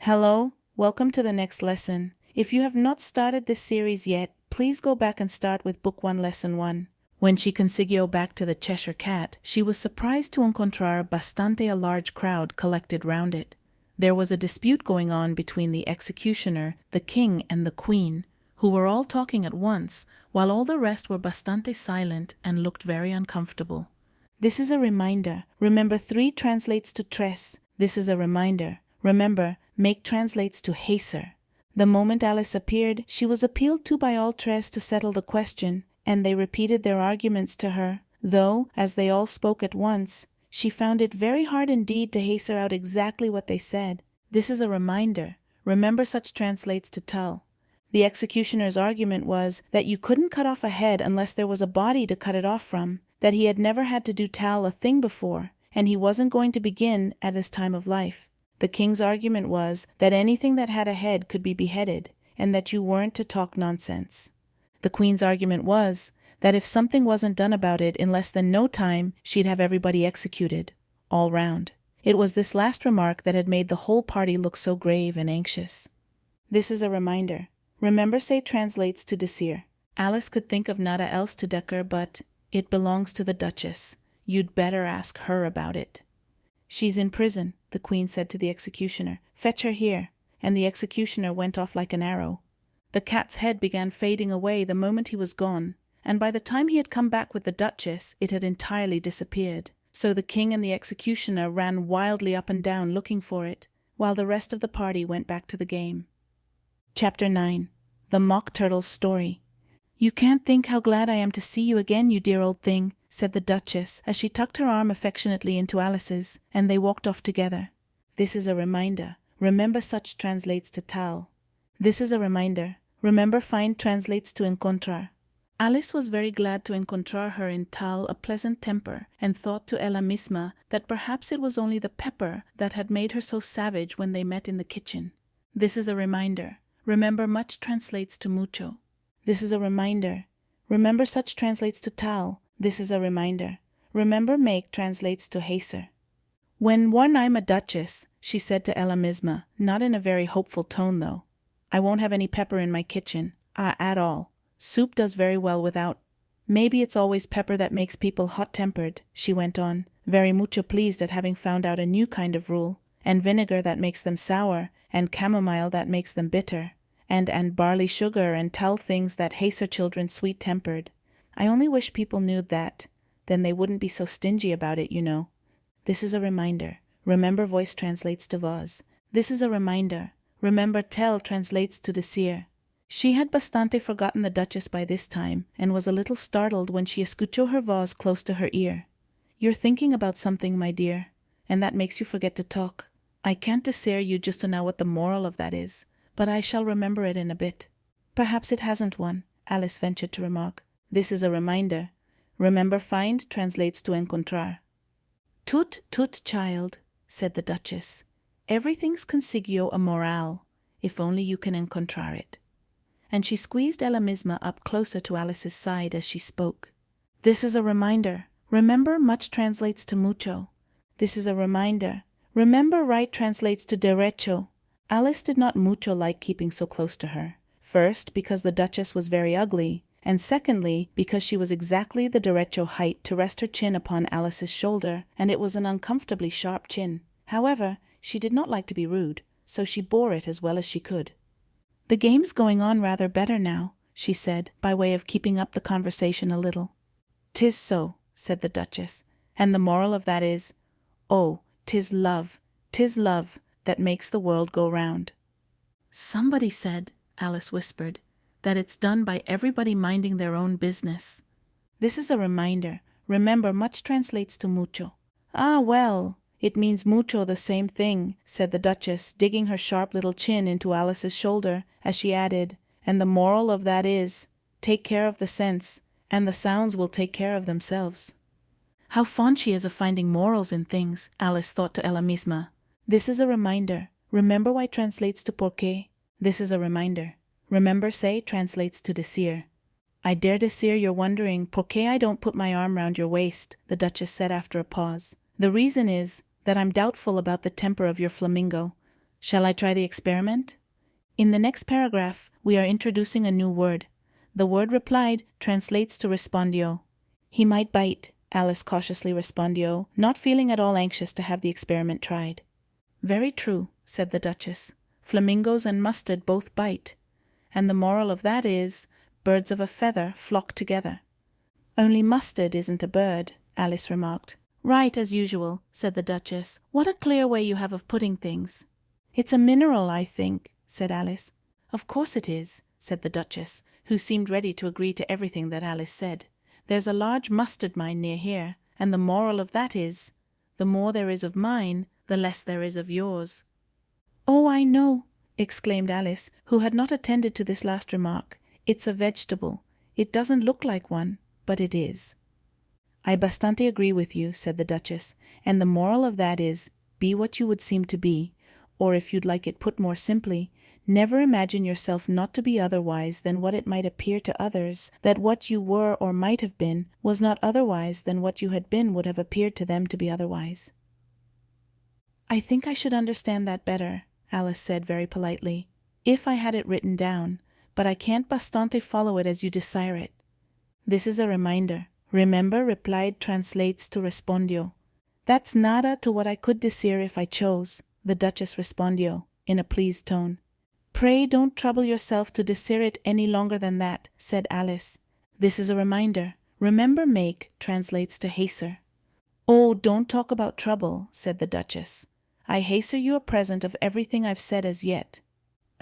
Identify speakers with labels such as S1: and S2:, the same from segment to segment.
S1: Hello, welcome to the next lesson. If you have not started this series yet, please go back and start with Book 1, Lesson 1. When she consiguió back to the Cheshire Cat, she was surprised to encontrar bastante a large crowd collected round it. There was a dispute going on between the executioner, the king, and the queen, who were all talking at once, while all the rest were bastante silent and looked very uncomfortable. This is a reminder. Remember, 3 translates to tres. This is a reminder. Remember, make translates to hacer. The moment Alice appeared, she was appealed to by all tres to settle the question, and they repeated their arguments to her, though, as they all spoke at once, she found it very hard indeed to hacer out exactly what they said. This is a reminder. Remember, such translates to tal. The executioner's argument was that you couldn't cut off a head unless there was a body to cut it off from, that he had never had to do tal a thing before, and he wasn't going to begin at his time of life. The king's argument was that anything that had a head could be beheaded, and that you weren't to talk nonsense. The queen's argument was that if something wasn't done about it in less than no time, she'd have everybody executed, all round. It was this last remark that had made the whole party look so grave and anxious. This is a reminder. Remember, say translates to decir. Alice could think of nada else to decir, but it belongs to the Duchess. You'd better ask her about it. She's in prison, the queen said to the executioner. Fetch her here. And the executioner went off like an arrow. The cat's head began fading away the moment he was gone, and by the time he had come back with the Duchess, it had entirely disappeared. So the king and the executioner ran wildly up and down looking for it, while the rest of the party went back to the game. Chapter 9. The Mock Turtle's Story. You can't think how glad I am to see you again, you dear old thing, said the Duchess, as she tucked her arm affectionately into Alice's, and they walked off together. This is a reminder. Remember, such translates to tal. This is a reminder. Remember, find translates to encontrar. Alice was very glad to encontrar her in tal a pleasant temper, and thought to ella misma that perhaps it was only the pepper that had made her so savage when they met in the kitchen. This is a reminder. Remember, much translates to mucho. This is a reminder. Remember, such translates to tal. This is a reminder. Remember, make translates to hacer. When I'm a duchess, she said to ella misma, not in a very hopeful tone though. I won't have any pepper in my kitchen. At all. Soup does very well without. Maybe it's always pepper that makes people hot-tempered, she went on, very mucho pleased at having found out a new kind of rule, and vinegar that makes them sour, and chamomile that makes them bitter, and barley sugar and tal things that hacer children sweet-tempered. I only wish people knew that, then they wouldn't be so stingy about it, you know. This is a reminder. Remember, voice translates to voz. This is a reminder. Remember, tell translates to decir. She had bastante forgotten the Duchess by this time, and was a little startled when she escuchó her voz close to her ear. You're thinking about something, my dear, and that makes you forget to talk. I can't decir you just to know what the moral of that is, but I shall remember it in a bit. Perhaps it hasn't one, Alice ventured to remark. This is a reminder. Remember, find translates to encontrar. Tut, child, said the Duchess. Everything's consiglio a moral, if only you can encontrar it. And she squeezed ella misma up closer to Alice's side as she spoke. This is a reminder. Remember, much translates to mucho. This is a reminder. Remember, right translates to derecho. Alice did not mucho like keeping so close to her. First, because the Duchess was very ugly, and secondly, because she was exactly the derecho height to rest her chin upon Alice's shoulder, and it was an uncomfortably sharp chin. However, she did not like to be rude, so she bore it as well as she could. The game's going on rather better now, she said, by way of keeping up the conversation a little. 'Tis so, said the Duchess, and the moral of that is, oh, 'tis love that makes the world go round. Somebody said, Alice whispered, that it's done by everybody minding their own business. This is a reminder. Remember, much translates to mucho. Ah, well, it means mucho the same thing, said the Duchess, digging her sharp little chin into Alice's shoulder, as she added, and the moral of that is, take care of the sense, and the sounds will take care of themselves. How fond she is of finding morals in things, Alice thought to ella misma. This is a reminder. Remember why translates to porque. This is a reminder. Remember, say translates to decir. I dare decir you're wondering porque I don't put my arm round your waist, the Duchess said after a pause. The reason is that I'm doubtful about the temper of your flamingo. Shall I try the experiment? In the next paragraph, we are introducing a new word. The word replied translates to respondio. He might bite, Alice cautiously respondio, not feeling at all anxious to have the experiment tried. Very true, said the Duchess. Flamingos and mustard both bite. And the moral of that is, birds of a feather flock together. Only mustard isn't a bird, Alice remarked. Right, as usual, said the Duchess. What a clear way you have of putting things. It's a mineral, I think, said Alice. Of course it is, said the Duchess, who seemed ready to agree to everything that Alice said. There's a large mustard mine near here, and the moral of that is, the more there is of mine, the less there is of yours. Oh, I know, exclaimed Alice, who had not attended to this last remark. It's a vegetable. It doesn't look like one, but it is. I bastante agree with you, said the Duchess, and the moral of that is, be what you would seem to be, or if you'd like it put more simply, never imagine yourself not to be otherwise than what it might appear to others, that what you were or might have been was not otherwise than what you had been would have appeared to them to be otherwise. I think I should understand that better, Alice said very politely, if I had it written down, but I can't bastante follow it as you desire it. This is a reminder. Remember replied translates to respondio. That's nada to what I could desire if I chose, the Duchess respondio, in a pleased tone. Pray don't trouble yourself to desire it any longer than that, said Alice. This is a reminder. Remember make translates to haser. Oh, don't talk about trouble, said the Duchess. I haser you a present of everything I've said as yet.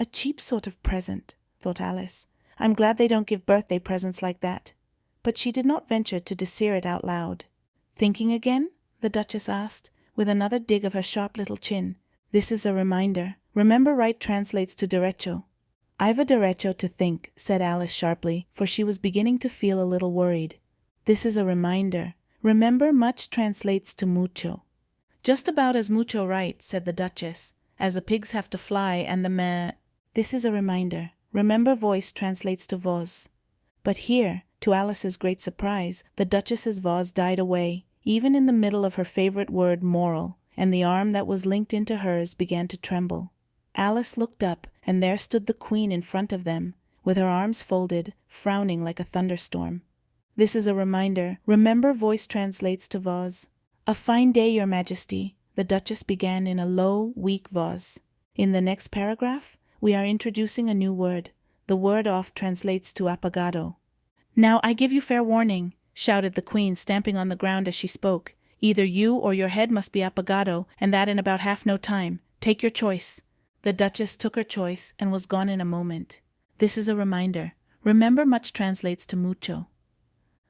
S1: A cheap sort of present, thought Alice. I'm glad they don't give birthday presents like that. But she did not venture to desire it out loud. Thinking again? The Duchess asked, with another dig of her sharp little chin. This is a reminder. Remember right translates to derecho. I've a derecho to think, said Alice sharply, for she was beginning to feel a little worried. This is a reminder. Remember much translates to mucho. Just about as mucho right, said the Duchess, as the pigs have to fly and the meh. This is a reminder. Remember voice translates to voz. But here, to Alice's great surprise, the Duchess's voz died away, even in the middle of her favorite word moral, and the arm that was linked into hers began to tremble. Alice looked up, and there stood the Queen in front of them, with her arms folded, frowning like a thunderstorm. This is a reminder. Remember voice translates to voz. A fine day, Your Majesty, the Duchess began in a low, weak voz. In the next paragraph, we are introducing a new word. The word off translates to apagado. Now I give you fair warning, shouted the Queen, stamping on the ground as she spoke. Either you or your head must be apagado, and that in about half no time. Take your choice. The Duchess took her choice and was gone in a moment. This is a reminder. Remember much translates to mucho.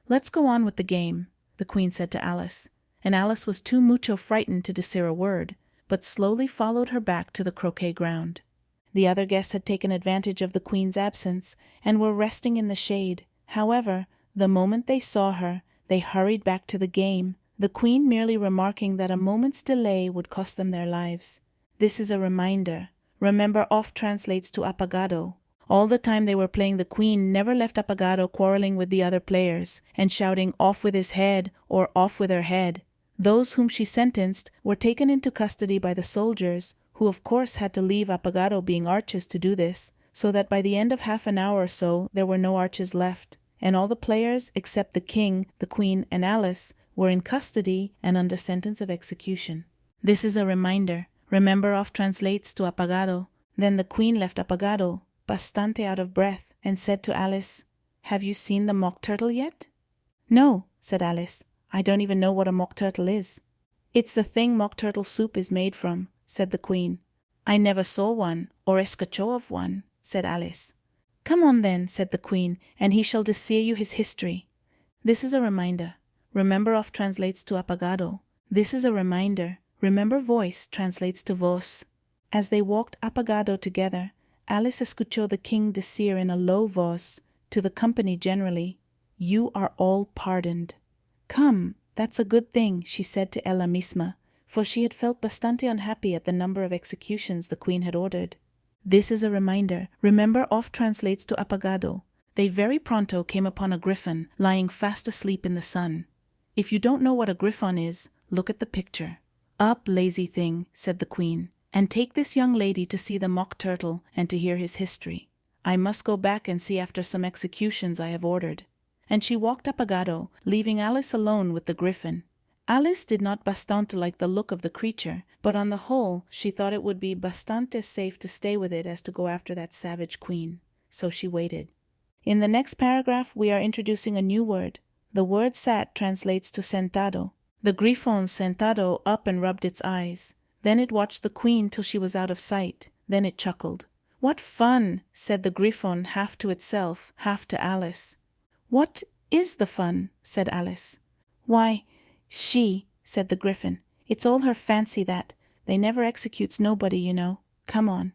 S1: Let's go on with the game, the Queen said to Alice, and Alice was too mucho frightened to desire a word, but slowly followed her back to the croquet ground. The other guests had taken advantage of the Queen's absence and were resting in the shade. However, the moment they saw her, they hurried back to the game, the Queen merely remarking that a moment's delay would cost them their lives. This is a reminder. Remember off translates to apagado. All the time they were playing, the Queen never left apagado quarreling with the other players and shouting off with his head or off with her head. Those whom she sentenced were taken into custody by the soldiers, who of course had to leave apagado being arches to do this, so that by the end of half an hour or so there were no arches left, and all the players except the King, the Queen, and Alice were in custody and under sentence of execution. This is a reminder. Remember off translates to apagado. Then the Queen left apagado, bastante out of breath, and said to Alice, "Have you seen the mock turtle yet?" "No," said Alice. "I don't even know what a mock turtle is." "It's the thing mock turtle soup is made from," said the Queen. "I never saw one, or escacho of one," said Alice. "Come on then," said the Queen, "and he shall desire you his history." This is a reminder. Remember off translates to apagado. This is a reminder. Remember voice translates to voz. As they walked apagado together, Alice escuchó the King decir in a low voz, to the company generally, "You are all pardoned." "Come, that's a good thing," she said to ella misma, for she had felt bastante unhappy at the number of executions the Queen had ordered. This is a reminder. Remember off translates to apagado. They very pronto came upon a griffin lying fast asleep in the sun. If you don't know what a griffon is, look at the picture. "Up, lazy thing," said the Queen. and take this young lady to see the Mock Turtle and to hear his history. I must go back and see after some executions I have ordered." And she walked up Agado, leaving Alice alone with the Griffin. Alice did not bastante like the look of the creature, but on the whole she thought it would be bastante safe to stay with it as to go after that savage queen. So she waited. In the next paragraph we are introducing a new word. The word sat translates to sentado. The Griffon sentado up and rubbed its eyes. Then it watched the queen till she was out of sight. Then it chuckled. "What fun!" said the Griffon, half to itself, half to Alice. "What is the fun?" said Alice. "Why, she," said the Griffin. "It's all her fancy that. They never executes nobody, you know. Come on."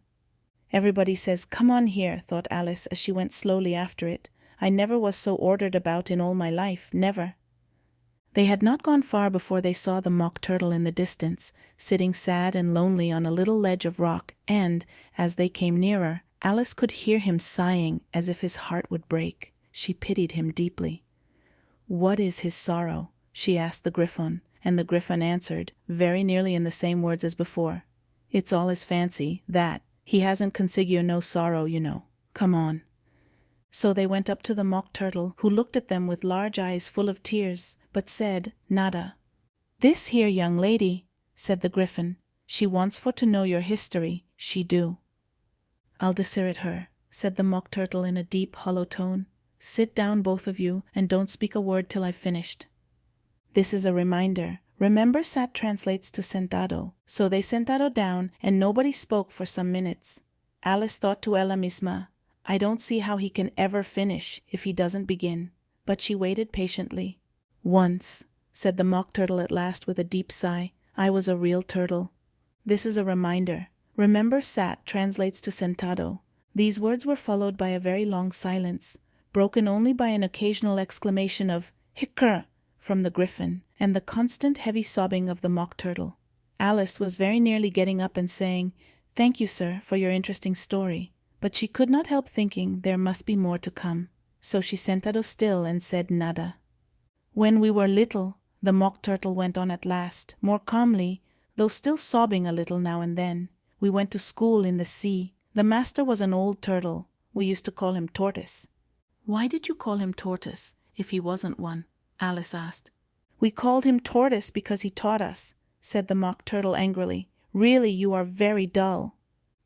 S1: Everybody says "come on here," thought Alice as she went slowly after it. "I never was so ordered about in all my life, never." They had not gone far before they saw the Mock Turtle in the distance, sitting sad and lonely on a little ledge of rock, and, as they came nearer, Alice could hear him sighing as if his heart would break. She pitied him deeply. "What is his sorrow?" she asked the Griffon, and the Griffon answered, very nearly in the same words as before. "It's all his fancy, that. He hasn't consiglio no sorrow, you know. Come on." So they went up to the Mock Turtle, who looked at them with large eyes full of tears, but said nada. "This here young lady," said the Griffin, "she wants for to know your history, she do." "I'll desert her," said the Mock Turtle in a deep, hollow tone. "Sit down, both of you, and don't speak a word till I've finished. This is a reminder. Remember sat translates to sentado. So they sentado down, and nobody spoke for some minutes. Alice thought to ella misma, I don't see how he can ever finish if he doesn't begin. But she waited patiently. "Once," said the Mock Turtle at last with a deep sigh, "I was a real turtle." This is a reminder. Remember sat translates to sentado. These words were followed by a very long silence, broken only by an occasional exclamation of "Hickur!" from the Griffin, and the constant heavy sobbing of the Mock Turtle. Alice was very nearly getting up and saying, "Thank you, sir, for your interesting story," but she could not help thinking there must be more to come. So she sentado still and said nada. "When we were little," the Mock Turtle went on at last, more calmly, though still sobbing a little now and then, "we went to school in the sea. The master was an old turtle. We used to call him Tortoise." "Why did you call him Tortoise, if he wasn't one?" Alice asked. "We called him Tortoise because he taught us," said the Mock Turtle angrily. "Really, you are very dull."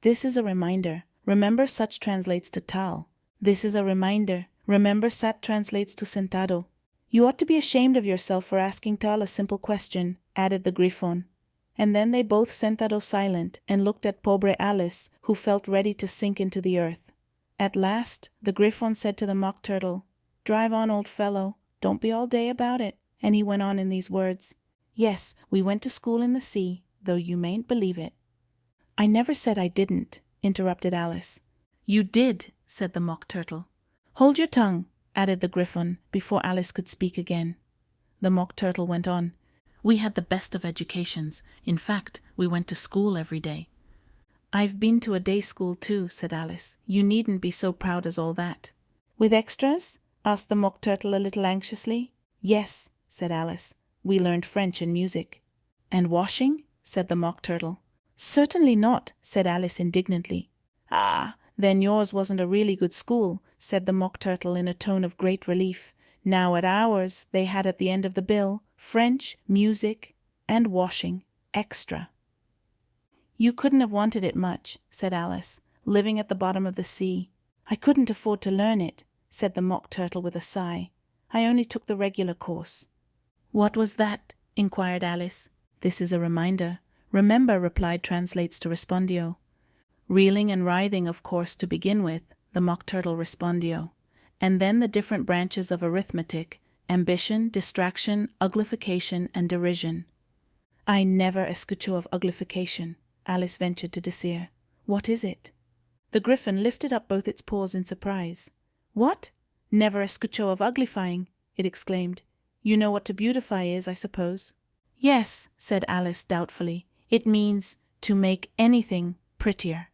S1: This is a reminder. Remember such translates to tal. This is a reminder. Remember sat translates to sentado. "You ought to be ashamed of yourself for asking tal a simple question," added the Griffon. And then they both sentado silent and looked at pobre Alice, who felt ready to sink into the earth. At last the Griffon said to the Mock Turtle, "Drive on, old fellow. Don't be all day about it." And he went on in these words, "Yes, we went to school in the sea, though you mayn't believe it." "I never said I didn't," interrupted Alice. "You did," said the Mock Turtle. "Hold your tongue," added the Griffon, before Alice could speak again. The Mock Turtle went on, "We had the best of educations. In fact, we went to school every day." "I've been to a day school too," said Alice. "You needn't be so proud as all that." "With extras?" asked the Mock Turtle a little anxiously. "Yes," said Alice. "We learned French and music." "And washing?" said the Mock Turtle. "Certainly not," said Alice indignantly. "Ah, then yours wasn't a really good school," said the Mock Turtle in a tone of great relief. "Now at ours they had at the end of the bill French, music, and washing, extra." "You couldn't have wanted it much," said Alice, "living at the bottom of the sea." "I couldn't afford to learn it," said the Mock Turtle with a sigh. "I only took the regular course." "What was that?" inquired Alice. "This is a reminder. Remember," replied translates to respondio. Reeling and writhing, of course, to begin with, the Mock Turtle respondio. And then the different branches of arithmetic, ambition, distraction, uglification, and derision. "I never escucho of uglification," Alice ventured to desire. "What is it?" The Griffin lifted up both its paws in surprise. "What? Never escucho of uglifying?" it exclaimed. "You know what to beautify is, I suppose." "Yes," said Alice doubtfully. "It means to make anything prettier."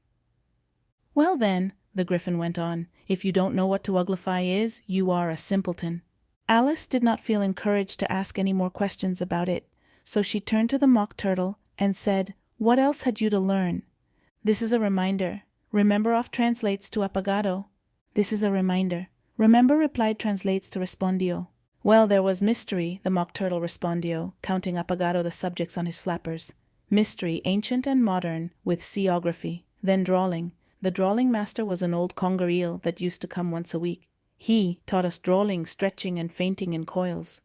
S1: "Well then," the Griffin went on, "if you don't know what to uglify is, you are a simpleton." Alice did not feel encouraged to ask any more questions about it, so she turned to the Mock Turtle and said, What else had you to learn? This is a reminder. Remember off translates to apagado. This is a reminder. Remember replied translates to respondio. Well, there was mystery, the Mock Turtle respondio, counting apagado the subjects on his flappers. Mystery, ancient and modern, with seaography. Then drawling. The drawling master was an old conger eel that used to come once a week. He taught us drawling, stretching, and fainting in coils.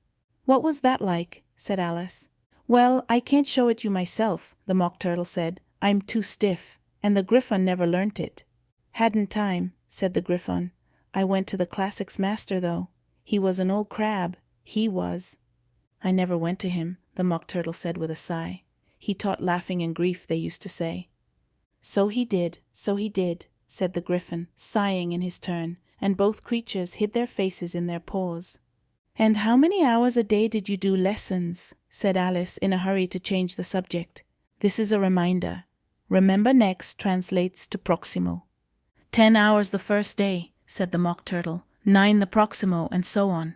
S1: What was that like? Said Alice. Well, I can't show it you myself, the Mock Turtle said. I'm too stiff, and the Griffon never learnt it. Hadn't time, said the Griffon. I went to the classics master, though. He was an old crab. He was. I never went to him, the Mock Turtle said with a sigh. He taught laughing and grief, they used to say. So he did, said the Griffon, sighing in his turn, and both creatures hid their faces in their paws. And how many hours a day did you do lessons? Said Alice in a hurry to change the subject. This is a reminder. Remember next translates to proximo. 10 hours the first day, said the Mock Turtle, 9 the proximo, and so on.